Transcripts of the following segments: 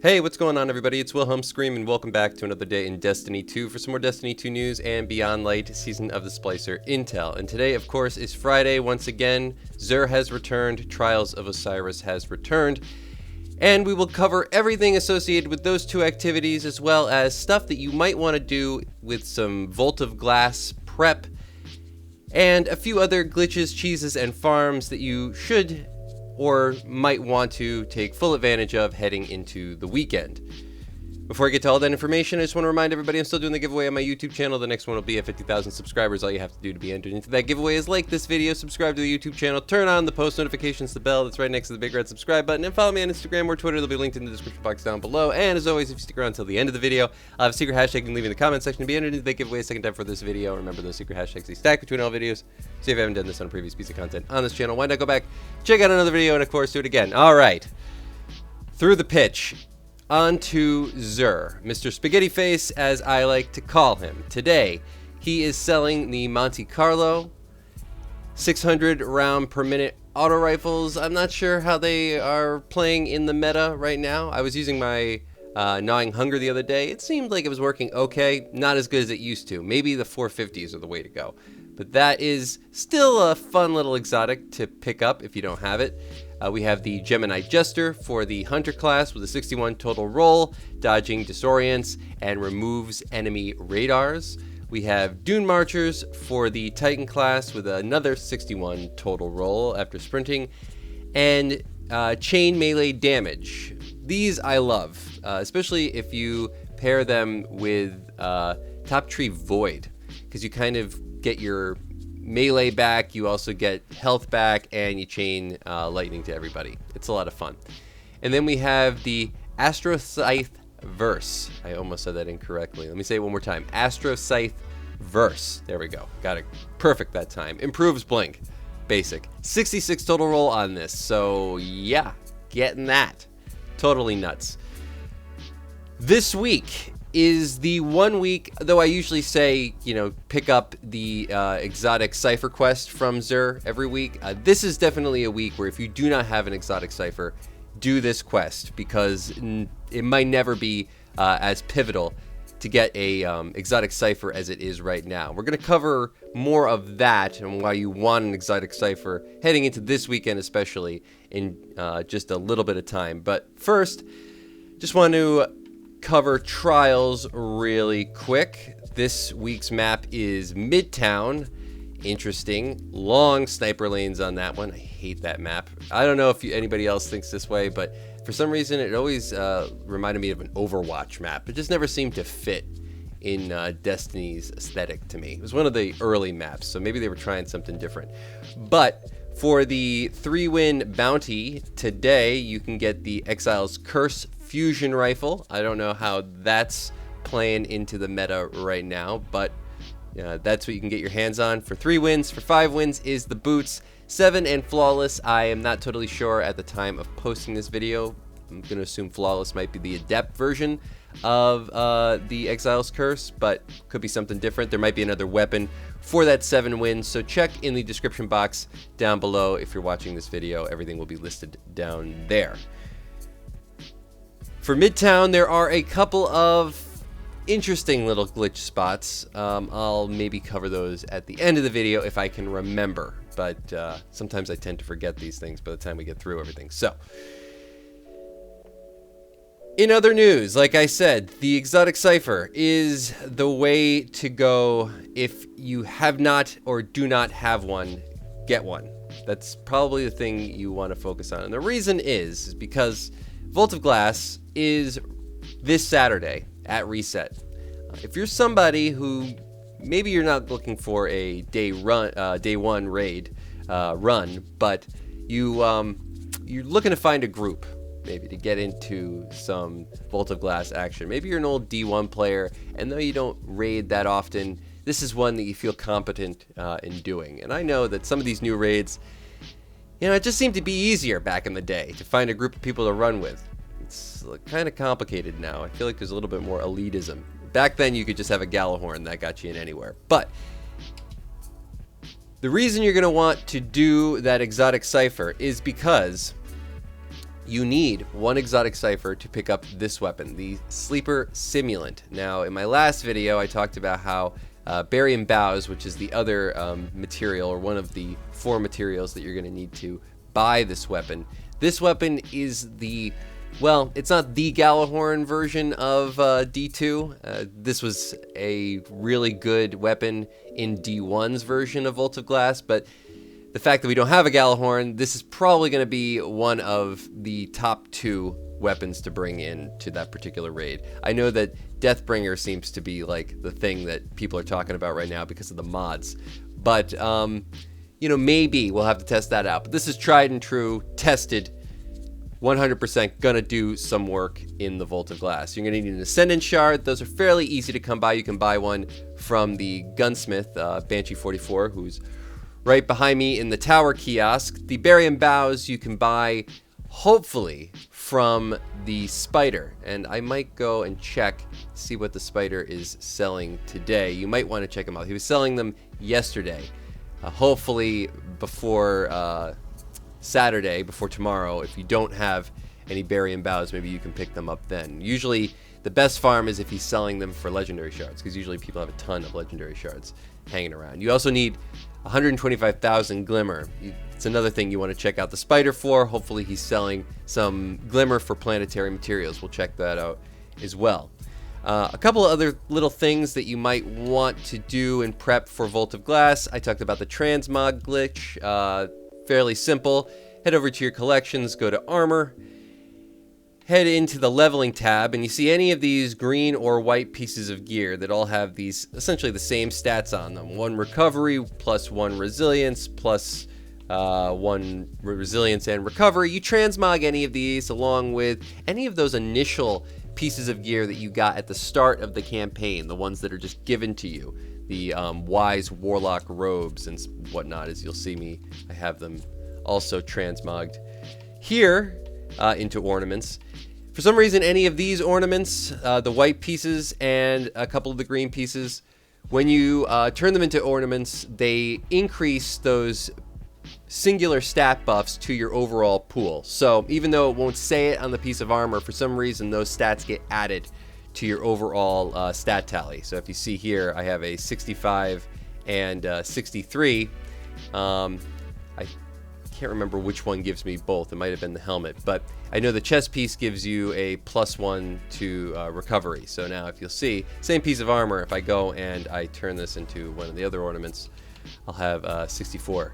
Hey, what's going on everybody? It's Wilhelm Scream and welcome back to another day in Destiny 2 for some more Destiny 2 news and Beyond Light Season of the Splicer intel. And today, of course, is Friday once again. XUR has returned, Trials of Osiris has returned, and we will cover everything associated with those two activities as well as stuff that you might want to do with some Vault of Glass prep and a few other glitches, cheeses, and farms that you should or might want to take full advantage of heading into the weekend. Before I get to all that information, I just want to remind everybody I'm still doing the giveaway on my YouTube channel. The next one will be at 50,000 subscribers. All you have to do to be entered into that giveaway is like this video, subscribe to the YouTube channel, turn on the post notifications, the bell that's right next to the big red subscribe button, and follow me on Instagram or Twitter. They'll be linked in the description box down below. And as always, if you stick around until the end of the video, I'll have a secret hashtag you can leave in the comment section to be entered into the giveaway a second time for this video. Remember, those secret hashtags, they stack between all videos. So if you haven't done this on a previous piece of content on this channel, why not go back, check out another video, and of course, do it again. All right. Through the pitch. On to XUR, Mr. Spaghetti Face, as I like to call him. Today, he is selling the Monte Carlo 600 round per minute auto rifles. I'm not sure how they are playing in the meta right now. I was using my Gnawing Hunger the other day. It seemed like it was working okay, not as good as it used to. Maybe the 450s are the way to go. But that is still a fun little exotic to pick up if you don't have it. We have the Gemini Jester for the Hunter class with a 61 total roll, dodging disorients, and removes enemy radars. We have Dune Marchers for the Titan class with another 61 total roll after sprinting, and chain melee damage. These I love, especially if you pair them with Top Tree Void, because you kind of get your melee back, you also get health back, and you chain lightning to everybody. It's a lot of fun. And then we have the Astrocyte Verse. I almost said that incorrectly. Let me say it one more time. Astrocyte Verse. There we go. Got it perfect that time. Improves blink. Basic. 66 total roll on this. So yeah, getting that. Totally nuts. This week is the 1 week, though I usually say, pick up the exotic cipher quest from XUR every week. This is definitely a week where if you do not have an exotic cipher, do this quest, because it might never be as pivotal to get a exotic cipher as it is right now. We're going to cover more of that and why you want an exotic cipher heading into this weekend, especially in just a little bit of time. But first, just want to cover Trials really quick. This week's map is Midtown. Interesting. Long sniper lanes on that one. I hate that map. I don't know if anybody else thinks this way, but for some reason it always reminded me of an Overwatch map. It just never seemed to fit in Destiny's aesthetic to me. It was one of the early maps, so maybe they were trying something different. But for the 3-win bounty today, you can get the Exile's Curse Fusion Rifle. I don't know how that's playing into the meta right now, but that's what you can get your hands on for 3 wins. For 5 wins is the boots. 7 and Flawless, I am not totally sure at the time of posting this video. I'm going to assume Flawless might be the Adept version of the Exile's Curse, but could be something different. There might be another weapon for that 7 wins, so check in the description box down below if you're watching this video. Everything will be listed down there. For Midtown, there are a couple of interesting little glitch spots. I'll maybe cover those at the end of the video if I can remember, but sometimes I tend to forget these things by the time we get through everything. So, in other news, like I said, the exotic cipher is the way to go. If you have not or do not have one, get one. That's probably the thing you want to focus on. And the reason is because Vault of Glass is this Saturday at reset. If you're somebody who maybe you're not looking for a day one raid run, but you're looking to find a group maybe to get into some Vault of Glass action. Maybe you're an old D1 player, and though you don't raid that often, this is one that you feel competent in doing. And I know that some of these new raids, it just seemed to be easier back in the day to find a group of people to run with. It's kind of complicated now. I feel like there's a little bit more elitism. Back then, you could just have a Galahorn that got you in anywhere. But the reason you're going to want to do that exotic cipher is because you need one exotic cipher to pick up this weapon, the Sleeper Simulant. Now, in my last video, I talked about how barium boughs, which is the other material, or one of the 4 materials that you're going to need to buy this weapon. This weapon is the, well, it's not the Gjallarhorn version of D2. This was a really good weapon in D1's version of Vault of Glass, but the fact that we don't have a Gjallarhorn, this is probably going to be one of the top 2 weapons to bring in to that particular raid. I know that Deathbringer seems to be like the thing that people are talking about right now because of the mods, but you know, maybe we'll have to test that out. But this is tried and true, tested, 100% gonna do some work in the Vault of Glass. You're gonna need an Ascendant Shard. Those are fairly easy to come by. You can buy one from the gunsmith, Banshee44, who's right behind me in the tower kiosk. The barium boughs you can buy, hopefully, from the Spider. And I might go and check, see what the Spider is selling today. You might want to check him out. He was selling them yesterday. Hopefully before Saturday, before tomorrow, if you don't have any barium boughs, maybe you can pick them up then. Usually the best farm is if he's selling them for legendary shards, because usually people have a ton of legendary shards hanging around. You also need 125,000 glimmer. It's another thing you want to check out the Spider for. Hopefully he's selling some glimmer for planetary materials. We'll check that out as well. A couple of other little things that you might want to do in prep for Vault of Glass. I talked about the transmog glitch. Fairly simple. Head over to your collections, go to armor, head into the leveling tab, and you see any of these green or white pieces of gear that all have these essentially the same stats on them. 1 recovery plus 1 resilience plus 1 resilience and recovery. You transmog any of these along with any of those initial pieces of gear that you got at the start of the campaign, the ones that are just given to you. The Wise Warlock robes and whatnot, as you'll see me, I have them also transmogged here into ornaments. For some reason, any of these ornaments, the white pieces and a couple of the green pieces, when you turn them into ornaments, they increase those singular stat buffs to your overall pool. So even though it won't say it on the piece of armor, for some reason those stats get added to your overall stat tally. So if you see here, I have a 65 and 63. I can't remember which one gives me both. It might have been the helmet, but I know the chest piece gives you a +1 to recovery. So now if you'll see, same piece of armor, if I go and I turn this into one of the other ornaments, I'll have 64.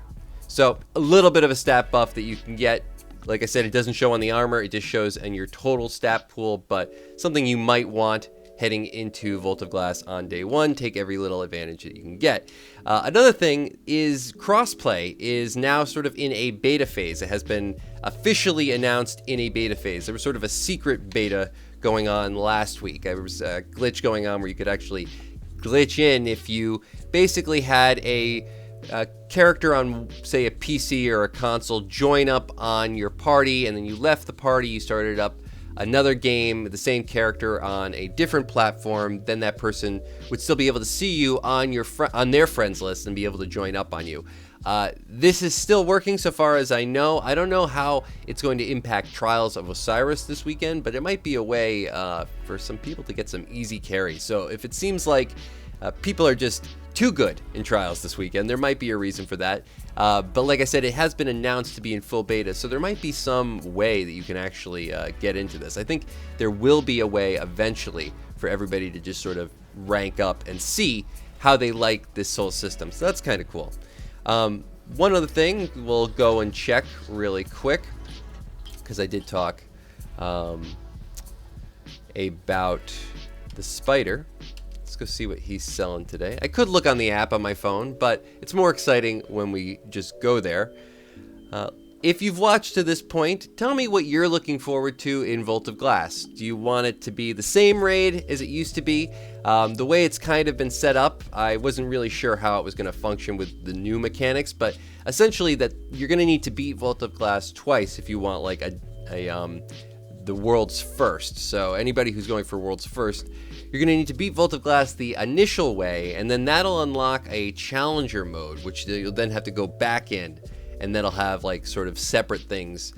So a little bit of a stat buff that you can get. Like I said, it doesn't show on the armor, it just shows in your total stat pool, but something you might want heading into Vault of Glass on day 1. Take every little advantage that you can get. Another thing is crossplay is now sort of in a beta phase. It has been officially announced in a beta phase. There was sort of a secret beta going on last week. There was a glitch going on where you could actually glitch in if you basically had a character on, say, a PC or a console join up on your party, and then you left the party, you started up another game with the same character on a different platform, then that person would still be able to see you on your on their friends list and be able to join up on you. This is still working so far as I know. I don't know how it's going to impact Trials of Osiris this weekend, but it might be a way for some people to get some easy carry. So if it seems like people are just too good in Trials this weekend, there might be a reason for that. But like I said, it has been announced to be in full beta, so there might be some way that you can actually get into this. I think there will be a way eventually for everybody to just sort of rank up and see how they like this whole system. So that's kind of cool. One other thing we'll go and check really quick, because I did talk about the Spider. Let's go see what he's selling today. I could look on the app on my phone, but it's more exciting when we just go there. If you've watched to this point, tell me what you're looking forward to in Vault of Glass. Do you want it to be the same raid as it used to be? The way it's kind of been set up, I wasn't really sure how it was going to function with the new mechanics, but essentially that you're going to need to beat Vault of Glass twice if you want like the world's first. So anybody who's going for world's first, you're going to need to beat Vault of Glass the initial way, and then that'll unlock a challenger mode, which you'll then have to go back in and that'll have like sort of separate things,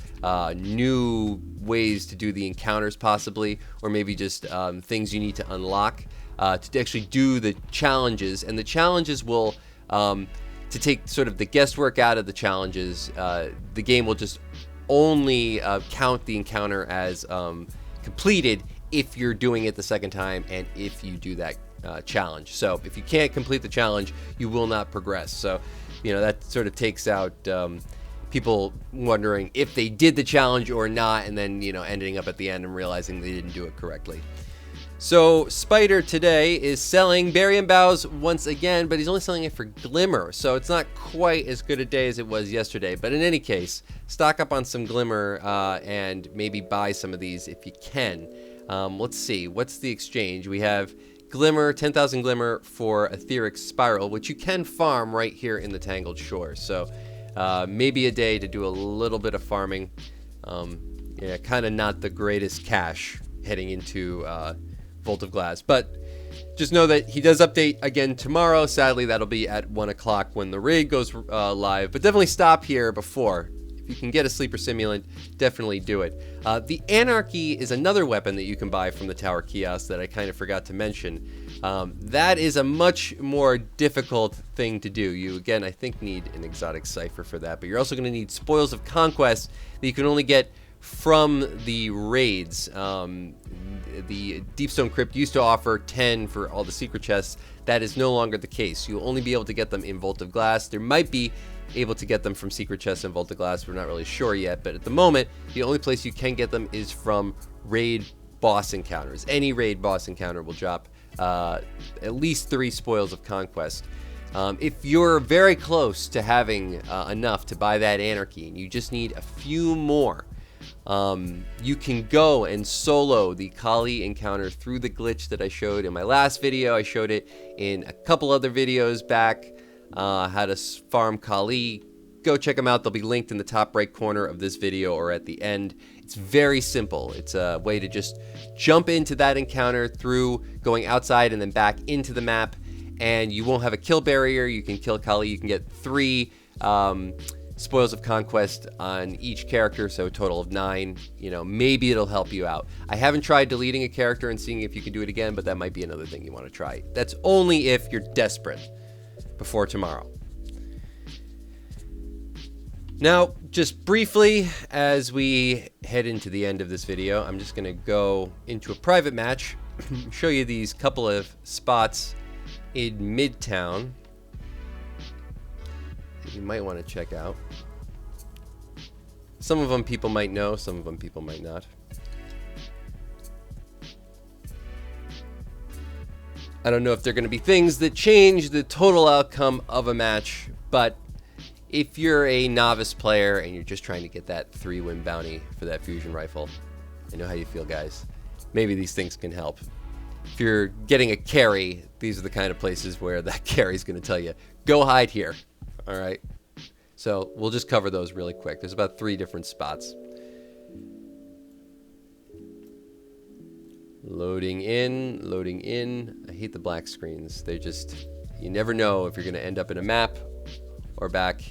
new ways to do the encounters possibly, or maybe just things you need to unlock to actually do the challenges. And the challenges will, to take sort of the guesswork out of the challenges, the game will just only count the encounter as completed if you're doing it the second time and if you do that challenge. So if you can't complete the challenge, you will not progress. So, you know, that sort of takes out people wondering if they did the challenge or not, and then, you know, ending up at the end and realizing they didn't do it correctly. So Spider today is selling Barium Boughs once again, but he's only selling it for Glimmer, so it's not quite as good a day as it was yesterday. But in any case, stock up on some Glimmer and maybe buy some of these if you can. Let's see, what's the exchange? We have Glimmer, 10,000 Glimmer for Etheric Spiral, which you can farm right here in the Tangled Shore. So maybe a day to do a little bit of farming. Yeah, kind of not the greatest cash heading into Vault of Glass, but just know that he does update again tomorrow. Sadly, that'll be at 1 o'clock when the raid goes live, but definitely stop here before. If you can get a Sleeper Simulant, definitely do it. The Anarchy is another weapon that you can buy from the Tower Kiosk that I kind of forgot to mention. That is a much more difficult thing to do. You, again, I think need an exotic cipher for that, but you're also going to need Spoils of Conquest that you can only get from the raids. The Deepstone Crypt used to offer 10 for all the secret chests. That is no longer the case. You'll only be able to get them in Vault of Glass. There might be able to get them from secret chests in Vault of Glass. We're not really sure yet, but at the moment, the only place you can get them is from raid boss encounters. Any raid boss encounter will drop at least 3 Spoils of Conquest. If you're very close to having enough to buy that Anarchy and you just need a few more, you can go and solo the Kali encounter through the glitch that I showed in my last video. I showed it in a couple other videos back, how to farm Kali. Go check them out. They'll be linked in the top right corner of this video or at the end. It's very simple. It's a way to just jump into that encounter through going outside and then back into the map, and you won't have a kill barrier. You can kill Kali. You can get 3 Spoils of Conquest on each character, so a total of 9. You know, maybe it'll help you out. I haven't tried deleting a character and seeing if you can do it again, but that might be another thing you want to try. That's only if you're desperate before tomorrow. Now, just briefly, as we head into the end of this video, I'm just going to go into a private match, show you these couple of spots in Midtown you might want to check out. Some of them people might know, some of them people might not. I don't know if they're going to be things that change the total outcome of a match, but if you're a novice player and you're just trying to get that 3-win bounty for that fusion rifle, I know how you feel, guys. Maybe these things can help. If you're getting a carry, these are the kind of places where that carry is going to tell you, go hide here. All right, so we'll just cover those really quick. There's about 3 different spots. Loading in, loading in. I hate the black screens. They just, you never know if you're going to end up in a map or back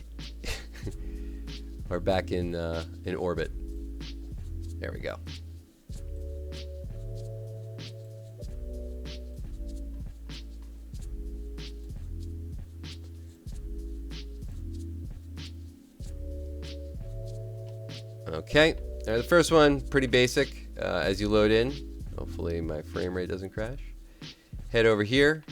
or back in orbit. There we go. Okay, the first one, pretty basic. As you load in, hopefully my frame rate doesn't crash. Head over here,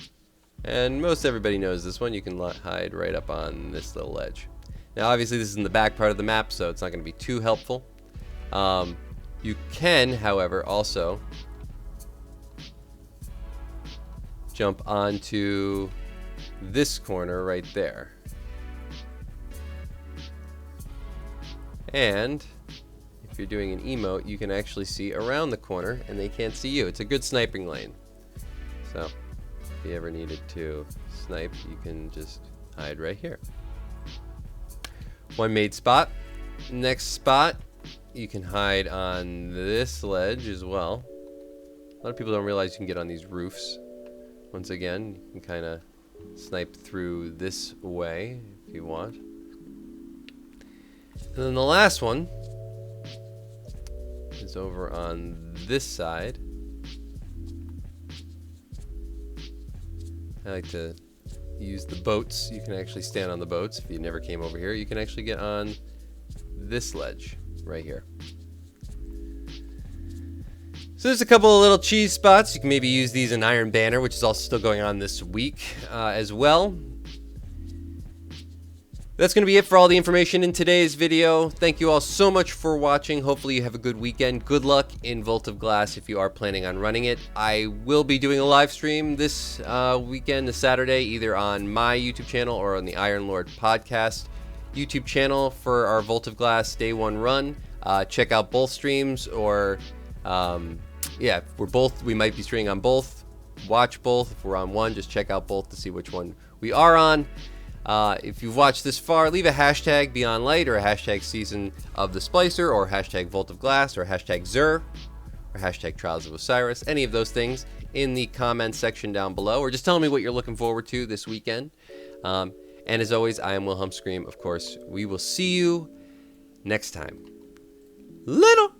and most everybody knows this one. You can hide right up on this little ledge. Now, obviously, this is in the back part of the map, so it's not going to be too helpful. You can, however, also jump onto this corner right there. And if you're doing an emote, you can actually see around the corner and they can't see you. It's a good sniping lane. So if you ever needed to snipe, you can just hide right here. One made spot. Next spot, you can hide on this ledge as well. A lot of people don't realize you can get on these roofs. Once again, you can kind of snipe through this way if you want. And then the last one is over on this side. I like to use the boats. You can actually stand on the boats. If you never came over here, you can actually get on this ledge right here. So there's a couple of little cheese spots. You can maybe use these in Iron Banner, which is also still going on this week as well. That's going to be it for all the information in today's video. Thank you all so much for watching. Hopefully you have a good weekend. Good luck in Vault of Glass if you are planning on running it. I will be doing a live stream this weekend, this Saturday, either on my YouTube channel or on the Iron Lord podcast YouTube channel for our Vault of Glass Day 1 run. Check out both streams, or yeah, we might be streaming on both. Watch both. If we're on one, just check out both to see which one we are on. If you've watched this far, leave a hashtag Beyond Light, or a hashtag Season of the Splicer, or hashtag Vault of Glass, or hashtag XUR, or hashtag Trials of Osiris, any of those things in the comments section down below, or just tell me what you're looking forward to this weekend. And as always, I am Wilhelm Scream. Of course, we will see you next time. Little